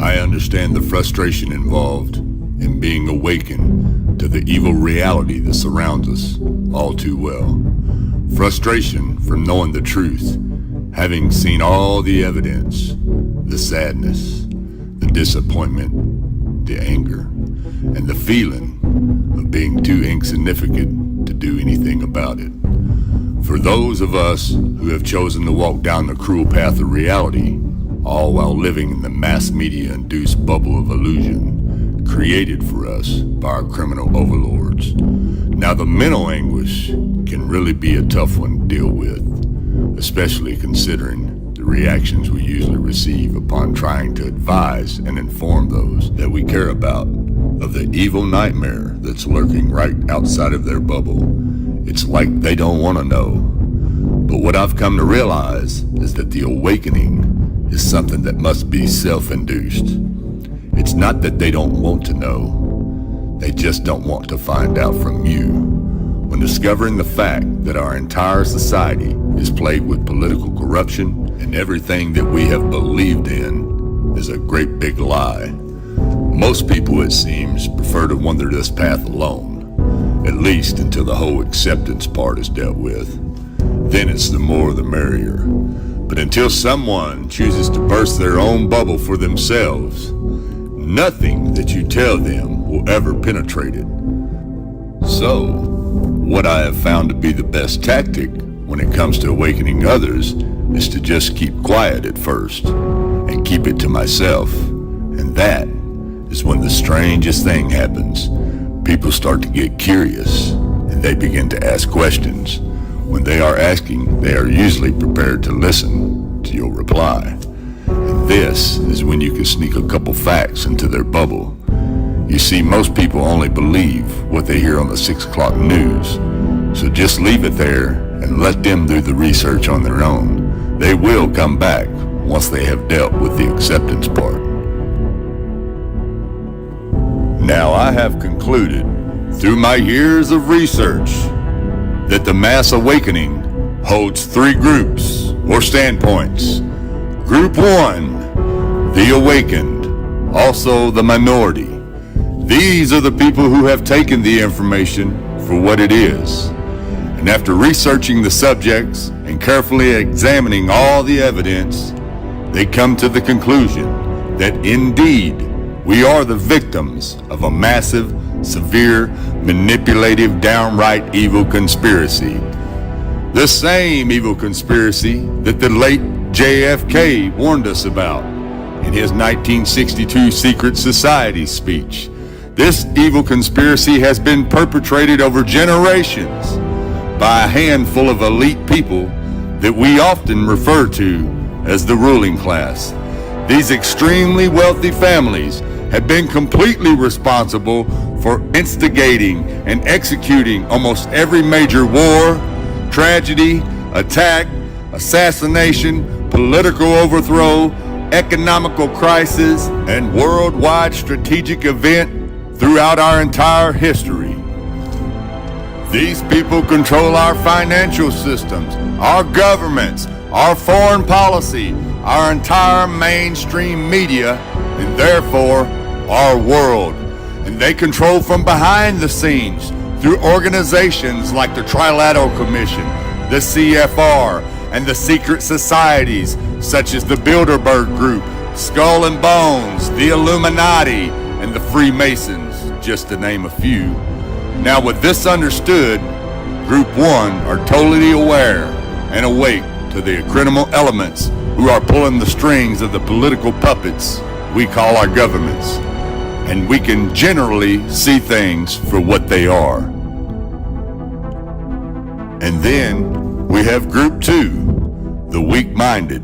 I understand the frustration involved in being awakened to the evil reality that surrounds us all too well. Frustration from knowing the truth, having seen all the evidence, the sadness, the disappointment, the anger, and the feeling of being too insignificant to do anything about it. For those of us who have chosen to walk down the cruel path of reality, all while living in the mass media-induced bubble of illusion created for us by our criminal overlords. Now the mental anguish can really be a tough one to deal with, especially considering the reactions we usually receive upon trying to advise and inform those that we care about of the evil nightmare that's lurking right outside of their bubble. It's like they don't want to know. But what I've come to realize is that the awakening is something that must be self-induced. It's not that they don't want to know. They just don't want to find out from you. When discovering the fact that our entire society is plagued with political corruption and everything that we have believed in is a great big lie. Most people, it seems, prefer to wander this path alone, at least until the whole acceptance part is dealt with. Then it's the more the merrier. But until someone chooses to burst their own bubble for themselves, nothing that you tell them will ever penetrate it. So, what I have found to be the best tactic when it comes to awakening others is to just keep quiet at first and keep it to myself. And that is when the strangest thing happens. People start to get curious and they begin to ask questions. When they are asking, they are usually prepared to listen to your reply. And this is when you can sneak a couple facts into their bubble. You see, most people only believe what they hear on the 6 o'clock news. So just leave it there and let them do the research on their own. They will come back once they have dealt with the acceptance part. Now I have concluded through my years of research that the mass awakening holds 3 groups or standpoints. Group 1, the awakened, also the minority. These are the people who have taken the information for what it is. And after researching the subjects and carefully examining all the evidence, they come to the conclusion that indeed we are the victims of a massive, severe, manipulative, downright evil conspiracy. The same evil conspiracy that the late JFK warned us about in his 1962 Secret Society speech. This evil conspiracy has been perpetrated over generations by a handful of elite people that we often refer to as the ruling class. These extremely wealthy families have been completely responsible for instigating and executing almost every major war, tragedy, attack, assassination, political overthrow, economical crisis, and worldwide strategic event throughout our entire history. These people control our financial systems, our governments, our foreign policy, our entire mainstream media, and therefore our world. And they control from behind the scenes through organizations like the Trilateral Commission, the CFR, and the secret societies such as the Bilderberg Group, Skull and Bones, the Illuminati, and the Freemasons, just to name a few. Now with this understood, Group 1 are totally aware and awake to the criminal elements who are pulling the strings of the political puppets we call our governments. And we can generally see things for what they are. And then we have Group 2, the weak-minded.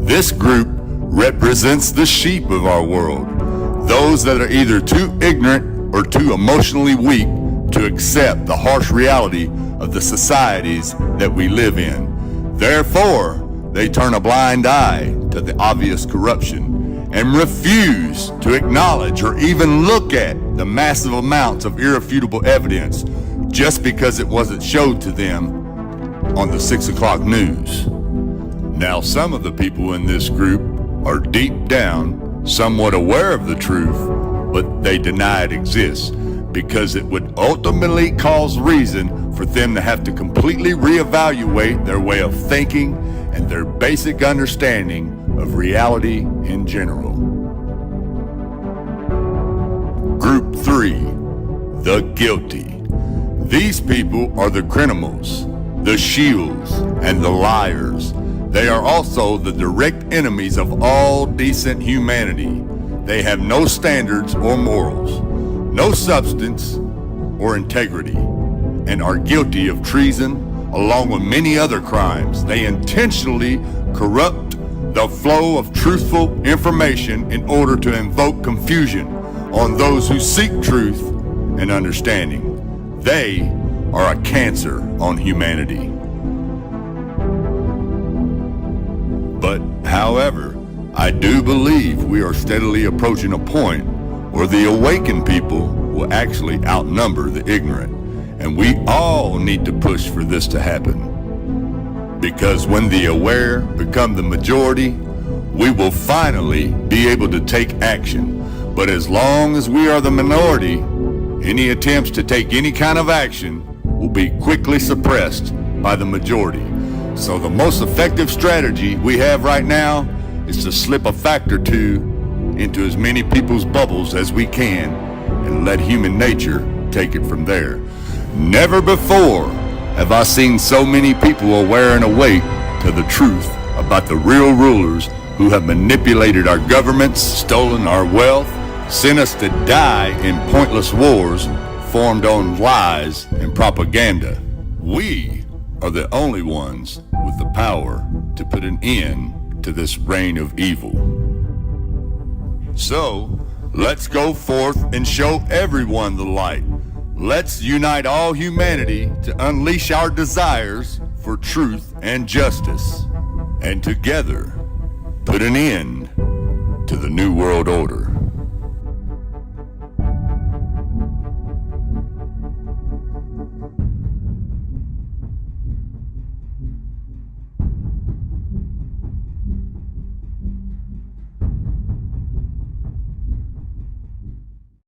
This group represents the sheep of our world, those that are either too ignorant or too emotionally weak to accept the harsh reality of the societies that we live in. Therefore, they turn a blind eye to the obvious corruption and refuse to acknowledge or even look at the massive amounts of irrefutable evidence just because it wasn't showed to them on the 6 o'clock news. Now, some of the people in this group are deep down somewhat aware of the truth, but they deny it exists because it would ultimately cause reason for them to have to completely reevaluate their way of thinking and their basic understanding of reality in general. Group 3, the guilty. These people are the criminals, the shields, and the liars. They are also the direct enemies of all decent humanity. They have no standards or morals, no substance or integrity, and are guilty of treason along with many other crimes. They intentionally corrupt the flow of truthful information in order to invoke confusion on those who seek truth and understanding. They are a cancer on humanity. But, however, I do believe we are steadily approaching a point where the awakened people will actually outnumber the ignorant, and we all need to push for this to happen. Because when the aware become the majority, we will finally be able to take action. But as long as we are the minority, any attempts to take any kind of action will be quickly suppressed by the majority. So the most effective strategy we have right now is to slip a fact or two into as many people's bubbles as we can and let human nature take it from there. Never before have I seen so many people aware and awake to the truth about the real rulers who have manipulated our governments, stolen our wealth, sent us to die in pointless wars formed on lies and propaganda. We are the only ones with the power to put an end to this reign of evil. So, let's go forth and show everyone the light. Let's unite all humanity to unleash our desires for truth and justice, and together put an end to the New World Order.